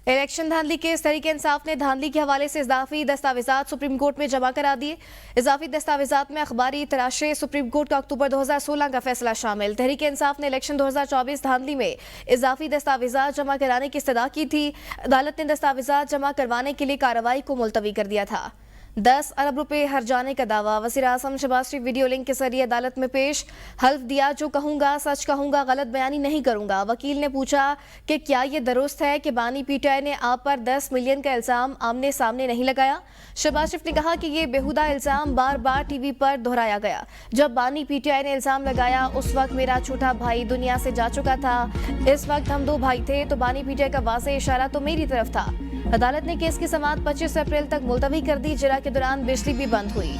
Election धांधली case Tehreek Insaf ने धांधली के हवाले से इजाफी दस्तावेजात सुप्रीम कोर्ट में जमा करा दिए। इजाफी दस्तावेजात में अखबारी तराशे, सुप्रीम कोर्ट का अक्टूबर 2016 का फैसला शामिल। तहरीक इंसाफ ने इलेक्शन 2024 धांधली में इजाफी दस्तावेजात जमा कराने की इस्तदा की थी। अदालत ने दस्तावेजात जमा करवाने के लिए कार्रवाई को मुलतवी कर दिया था। 10 अरब रुपए हर जाने का दावा। वज़ीर आज़म शहबाज शरीफ वीडियो लिंक के जरिए अदालत में पेश। हल्फ दिया, जो कहूंगा सच कहूंगा, गलत बयानी नहीं करूंगा। वकील ने पूछा कि क्या ये दुरुस्त है कि बानी पीटीआई ने आप पर 10 मिलियन का इल्जाम आमने सामने नहीं लगाया। शहबाज शरीफ ने कहा कि ये बेहुदा इल्जाम बार बार टीवी पर दोहराया गया। जब बानी पीटीआई ने इल्जाम लगाया उस वक्त मेरा छोटा भाई दुनिया से जा चुका था। इस वक्त हम 2 भाई थे तो बानी पीटीआई का वाज़ेह इशारा तो मेरी तरफ था। अदालत ने केस की समाअत 25 अप्रैल तक मुलतवी कर दी। जिरा के दौरान बिजली भी बंद हुई।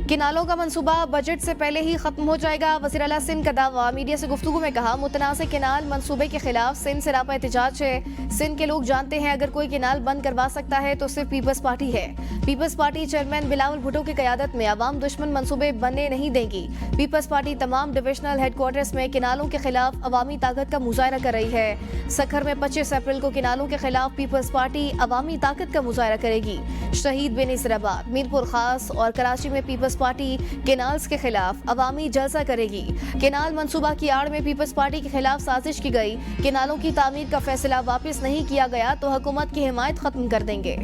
किनालों का मंसूबा बजट से पहले ही खत्म हो जाएगा। वज़ीर आला सिंध का दावा। मीडिया से गुफ्तगू में कहा, मुतनाज़ किनाल मंसूबे के खिलाफ सिंध से रापा एहतजाज है। सिंध के लोग जानते हैं अगर कोई किनाल बंद करवा सकता है तो सिर्फ पीपल्स पार्टी है। पीपल्स पार्टी चेयरमैन बिलावल भुट्टो की क़यादत में अवाम दुश्मन मंसूबे बनने नहीं देगी। पीपल्स पार्टी तमाम डिविजनल हेडक्वार्टर्स में किनालों के खिलाफ अवामी ताकत का मुजाहरा कर रही है। सखर में 25 अप्रैल को किनालों के खिलाफ पीपल्स पार्टी अवामी ताकत का मुजाहरा करेगी। शहीद बेनज़ीराबाद, मीरपुर खास और कराची में पीपल्स पार्टी केनाल्स के खिलाफ अवामी जलसा करेगी। केनाल मंसूबा की आड़ में पीपल्स पार्टी के खिलाफ साजिश की गई। केनालों की तामीर का फैसला वापस नहीं किया गया तो हुकूमत की हिमायत खत्म कर देंगे।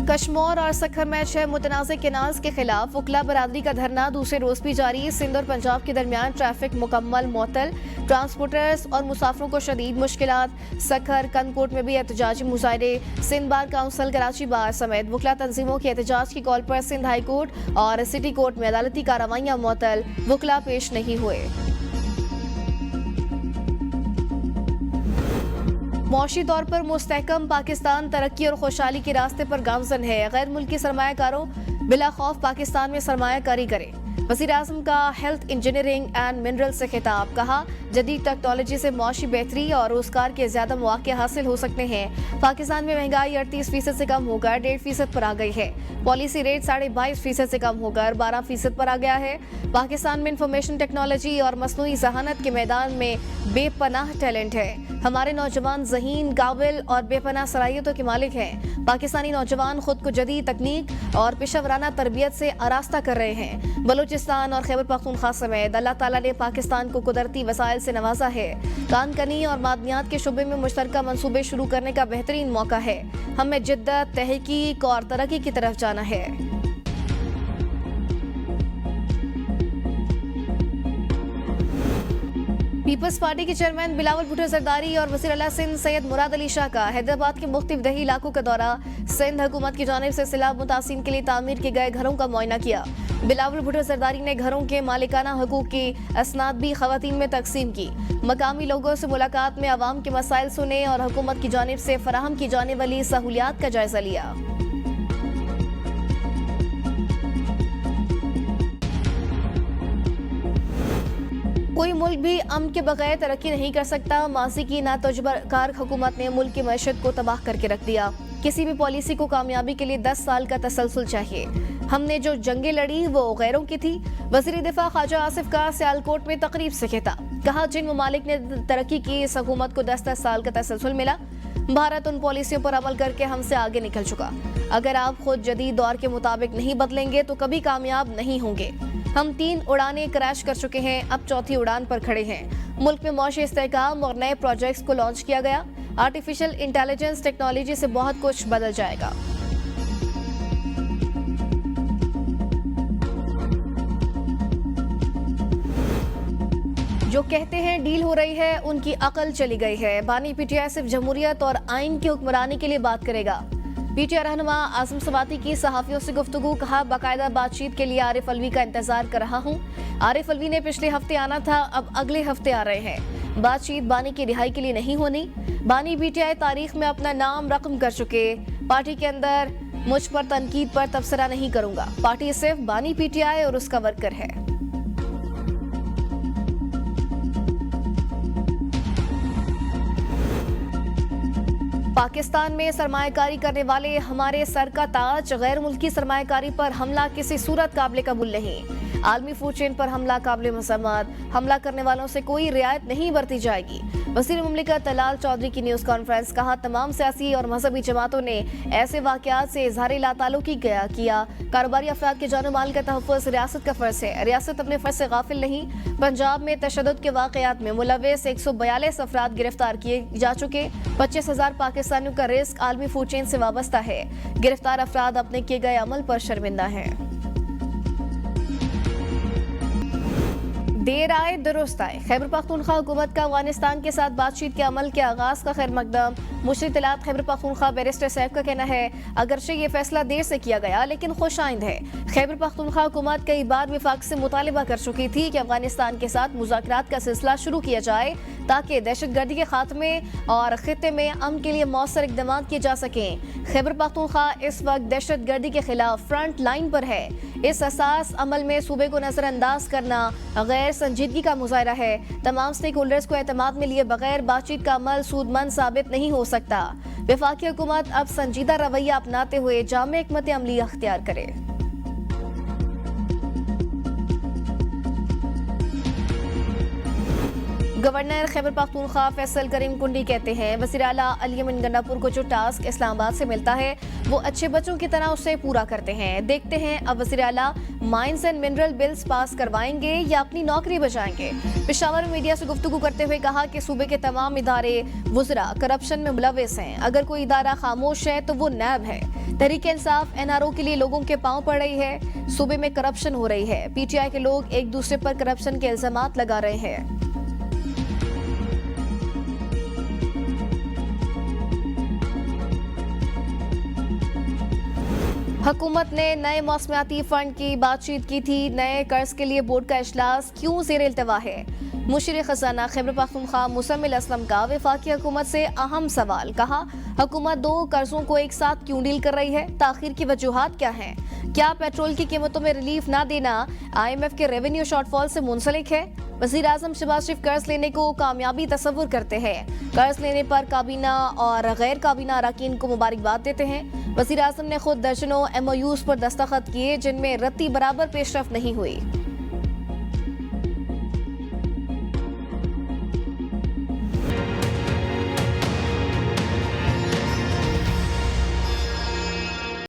कश्मोर और सखर में 6 मुतनाज़ केनाल्स के खिलाफ वकला बरादरी का धरना दूसरे रोज भी जारी। सिंध और पंजाब के दरमियान ट्रैफिक मुकम्मल मुअत्तल। ट्रांसपोर्टर्स और मुसाफिरों को शदीद मुश्किलात। सखर कनकोट में भी एहतजाजी मुजाहरे। सिंध बार काउंसिल, कराची बार समेत वकला तंजीमों के एहतजाज की कॉल पर सिंध हाई कोर्ट और सिटी कोर्ट में अदालती कार्रवाइयाँ मुअत्तल। वकला पेश नहीं हुए। मौशी तौर पर मुस्तहकम पाकिस्तान तरक्की और खुशहाली के रास्ते पर गामजन है। गैर मुल्की सरमायाकारों बिला खौफ पाकिस्तान में सरमायाकारी करें। वज़ीर आज़म का हेल्थ, इंजीनियरिंग एंड मिनरल से खिताब। कहा, जदीद टेक्नोलॉजी से मौशी बेहतरी और रोजगार के ज्यादा मौके हासिल हो सकते हैं। पाकिस्तान में महंगाई 38% से कम होकर 1.5% पर आ गई है। पॉलिसी रेट 22.5% से कम होकर 12% पर आ गया है। पाकिस्तान में इंफॉर्मेशन टेक्नोलॉजी और मसनूई जहानत के मैदान में बेपनाह टैलेंट है। हमारे नौजवान ज़हीन, काबिल और बेपनाह सलाहियतों के मालिक हैं। पाकिस्तानी नौजवान खुद को जदीद तकनीक और पेशेवराना तरबियत से आरास्ता कर रहे हैं। बलूचिस्तान और खैबर पख्तूनख्वा समेत अल्लाह ताला ने पाकिस्तान को कुदरती वसाइल से नवाजा है। कानकनी और मादनियात के शुबे में मुश्तरका मंसूबे शुरू करने का बेहतरीन मौका है। हमें जिद्दत, तहकीक और तरक्की की तरफ जाना है। पीपल्स पार्टी के चेयरमैन बिलावल भुट्टो जरदारी और वज़ीर आला सिंध सैयद मुराद अली शाह का हैदराबाद के मुख्तलिफ दही इलाकों का दौरा। सिंध हुकूमत की जानिब से सैलाब मुतासिरीन के लिए तामीर किए गए घरों का मुआयना किया। बिलावल भुट्टो जरदारी ने घरों के मालिकाना हकूक की असनाद भी खवातीन में तकसीम की। मकामी लोगों से मुलाकात में अवाम के मसाइल सुने और हुकूमत की जानिब से फराहम की जाने वाली सहूलियात का जायजा लिया। कोई मुल्क भी अमन के बगैर तरक्की नहीं कर सकता। माजी की नातजुर्बाकार हुकूमत ने मुल्क की मैशत को तबाह करके रख दिया। किसी भी पॉलिसी को कामयाबी के लिए 10 साल का तसलसल चाहिए। हमने जो जंगें लड़ी वो गैरों की थी। वज़ीर दिफा ख्वाजा आसिफ का सियालकोट में तकरीब से खिताब। कहा, जिन ममालिक ने तरक्की की इस हुकूमत को 10-10 साल का तसलसल मिला। भारत उन पॉलिसियों पर अमल करके हमसे आगे निकल चुका। अगर आप खुद जदीद दौर के मुताबिक नहीं बदलेंगे तो कभी कामयाब नहीं होंगे। हम 3 उड़ानें क्रैश कर चुके हैं, अब 4थी उड़ान पर खड़े हैं। मुल्क में मौशी इस्तेहकाम और नए प्रोजेक्ट्स को लॉन्च किया गया। आर्टिफिशियल इंटेलिजेंस टेक्नोलॉजी से बहुत कुछ बदल जाएगा। जो कहते हैं डील हो रही है उनकी अकल चली गई है। बानी पीटीआई सिर्फ जमहूरियत और आइन की हुक्मरानी के लिए बात करेगा। पीटीआई रहनुमा आजम सवाती की सहाफियों से गुफ्तगू। कहा, बाकायदा बातचीत के लिए आरिफ अलवी का इंतजार कर रहा हूँ। आरिफ अलवी ने पिछले हफ्ते आना था, अब अगले हफ्ते आ रहे हैं। बातचीत बानी की रिहाई के लिए नहीं होनी। बानी पीटीआई तारीख में अपना नाम रकम कर चुके। पार्टी के अंदर मुझ पर तनकीद पर तबसरा नहीं करूंगा। पार्टी सिर्फ बानी पीटीआई और उसका वर्कर है। पाकिस्तान में सरमायाकारी करने वाले हमारे सर का ताज, गैर मुल्की सरमायाकारी पर हमला किसी सूरत काबिल कबूल नहीं। आलमी फूड चेन पर हमला काबिल मजम्मत, हमला करने वालों से कोई रियायत नहीं बरती जाएगी। वज़ीर मुमलिकत तलाल चौधरी की न्यूज़ कॉन्फ्रेंस, कहा तमाम सियासी और मजहबी जमातों ने ऐसे वाक़यात से इज़हार लाताल्लुकी किया। कारोबारी अफराद के जानो माल का तहफ़्फ़ुज़ रियासत का फ़र्ज़ है, रियासत अपने फ़र्ज़ से गाफिल नहीं। पंजाब में तशद्दुद के वाक़यात में मुलव्विस 142 अफराद गिरफ्तार किए जा चुके। 25,000 पाकिस्तानियों का रिस्क आलमी फूड चेन से वाबस्ता है। गिरफ्तार अफराद अपने किए गए अमल पर शर्मिंदा हैं। देर आए दुरुस्त आए, खैबर पख्तूनख्वा हुकूमत का अफगानिस्तान के साथ बातचीत के अमल के आगाज का खैर मकदम। मुशरिक इत्तलात खैबर पख्तूनख्वा बैरिस्टर सैफ का कहना है, अगरचे ये फैसला देर से किया गया लेकिन खुशाइंद है। खैबर पख्तूनख्वा हुकूमत कई बार विफाक से मुतालिबा कर चुकी थी कि अफगानिस्तान के साथ मुज़ाकरात का सिलसिला शुरू किया जाए ताकि दहशतगर्दी के खात्मे और खित्ते में अमन के लिए मौसर इक़दाम किए जा सकें। खैबर पख्तूनख्वा इस वक्त दहशतगर्दी के खिलाफ फ्रंट लाइन पर है। इस असास अमल में सूबे को नजरअंदाज करना गैर संजीदगी का मुजाहरा है। तमाम स्टेक होल्डर्स को एतमाद में लिए बगैर बातचीत का अमल सूदमंद साबित नहीं हो सकता। वफाकी हुकूमत अब संजीदा रवैया अपनाते हुए जामे हिकमत अमली अख्तियार करे। गवर्नर खैबर पख्तूनख्वा फैसल करीम कुंडी कहते हैं, वज़ीर आला अली अमीन गंडापुर को जो टास्क इस्लामाबाद से मिलता है वो अच्छे बच्चों की तरह उसे पूरा करते हैं। देखते हैं अब वज़ीर आला mines and mineral bills pass करवाएंगे या अपनी नौकरी बचाएंगे। पेशावर में मीडिया से गुफ्तगू करते हुए कहा कि सूबे के तमाम इदारे वुज़रा करप्शन में मुलव्विस हैं। अगर कोई इदारा खामोश है तो वो नैब है। तहरीक-ए-इंसाफ NRO के लिए लोगों के पांव पड़ रही है। सूबे में करप्शन हो रही है। PTI के लोग एक दूसरे पर करप्शन के इल्जामात लगा रहे हैं। हुकूमत ने नए मौसमियाती फंड की बातचीत की थी। नए कर्ज के लिए बोर्ड का इजलास क्यों ज़ेर इल्तवा है? मुशीर खजाना खैबर पख्तूनख्वा मुसम्मिल असलम का वफाकी हुकूमत से अहम सवाल, कहा हुकूमत दो कर्जों को एक साथ क्यों डील कर रही है? ताखीर की वजूहात क्या हैं? क्या पेट्रोल की कीमतों में रिलीफ ना देना IMF के रेवेन्यू शॉर्टफॉल से मुंसलिक है? वज़ीर आज़म शहबाज शरीफ कर्ज लेने को कामयाबी तस्वुर करते हैं। कर्ज लेने पर काबीना और गैर काबीना अरकान को मुबारकबाद देते हैं। वज़ीर आज़म ने खुद दर्जनों MOUs पर दस्तखत किए जिनमें रत्ती बराबर पेशरफ नहीं हुई।